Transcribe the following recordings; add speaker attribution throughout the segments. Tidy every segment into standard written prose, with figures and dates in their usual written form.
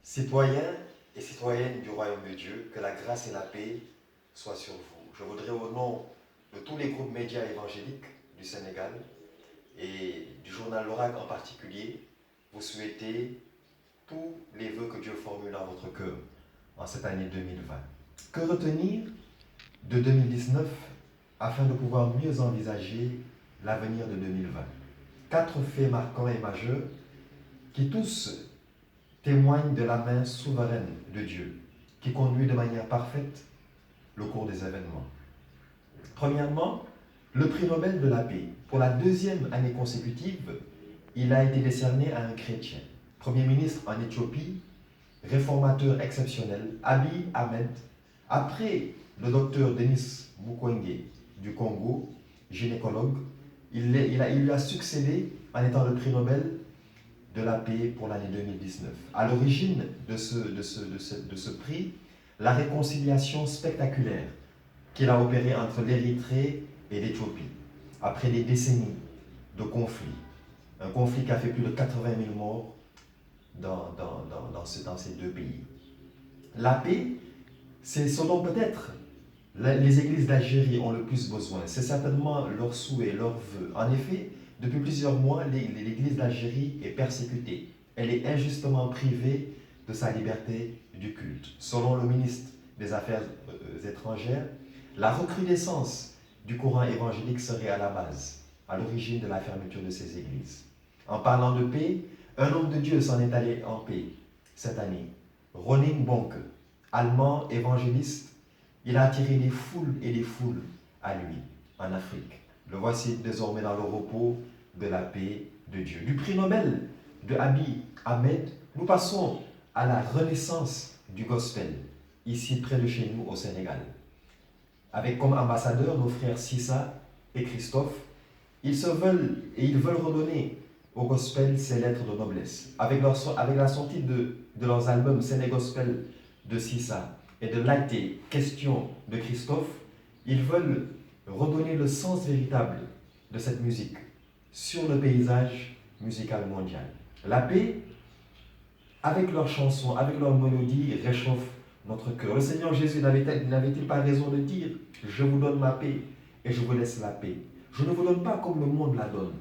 Speaker 1: Citoyens et citoyennes du royaume de Dieu, que la grâce et la paix soient sur vous. Je voudrais au nom de tous les groupes médias évangéliques du Sénégal et du journal L'Oracle en particulier, vous souhaiter tous les vœux que Dieu formule dans votre cœur en cette année 2020. Que retenir de 2019 afin de pouvoir mieux envisager l'avenir de 2020? 4 faits marquants et majeurs qui tous témoignent de la main souveraine de Dieu, qui conduit de manière parfaite le cours des événements. Premièrement, le prix Nobel de la paix. Pour la 2e année consécutive, il a été décerné à un chrétien. Premier ministre en Éthiopie, réformateur exceptionnel, Abiy Ahmed, après le docteur Denis Mukwege du Congo, gynécologue, il lui a succédé en étant le prix Nobel de la paix pour l'année 2019. À l'origine de ce prix, la réconciliation spectaculaire qu'il a opérée entre l'Érythrée et l'Éthiopie, après des décennies de conflits. Un conflit qui a fait plus de 80 000 morts dans ces 2 pays. La paix, c'est ce dont peut-être les églises d'Algérie ont le plus besoin. C'est certainement leur souhait, leur vœu. En effet, depuis plusieurs mois, l'église d'Algérie est persécutée. Elle est injustement privée de sa liberté du culte. Selon le ministre des Affaires étrangères, la recrudescence du courant évangélique serait à la base, à l'origine de la fermeture de ces églises. En parlant de paix, un homme de Dieu s'en est allé en paix cette année. Ronin Bonke, allemand évangéliste, il a attiré des foules et des foules à lui en Afrique. Le voici désormais dans le repos de la paix de Dieu. Du prix Nobel de Abiy Ahmed, nous passons à la renaissance du gospel, ici près de chez nous au Sénégal. Avec comme ambassadeurs nos frères Sissa et Christophe, ils veulent redonner au gospel ses lettres de noblesse. Avec la sortie de leurs albums Séné Gospel de Sissa et de Laïté, Question de Christophe, ils veulent redonner le sens véritable de cette musique sur le paysage musical mondial. La paix, avec leurs chansons, avec leurs mélodies, réchauffe notre cœur. Le Seigneur Jésus n'avait-il pas raison de dire « Je vous donne ma paix et je vous laisse la paix. Je ne vous donne pas comme le monde la donne.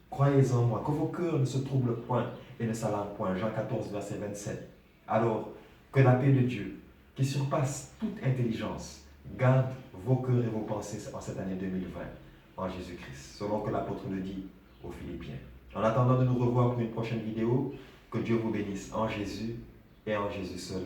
Speaker 1: Croyez en moi, que vos cœurs ne se troublent point et ne s'alarment point. » Jean 14, verset 27. Alors, que la paix de Dieu, qui surpasse toute intelligence, garde vos cœurs et vos pensées en cette année 2020 en Jésus-Christ, selon que l'apôtre le dit aux Philippiens. En attendant de nous revoir pour une prochaine vidéo, que Dieu vous bénisse en Jésus et en Jésus seul.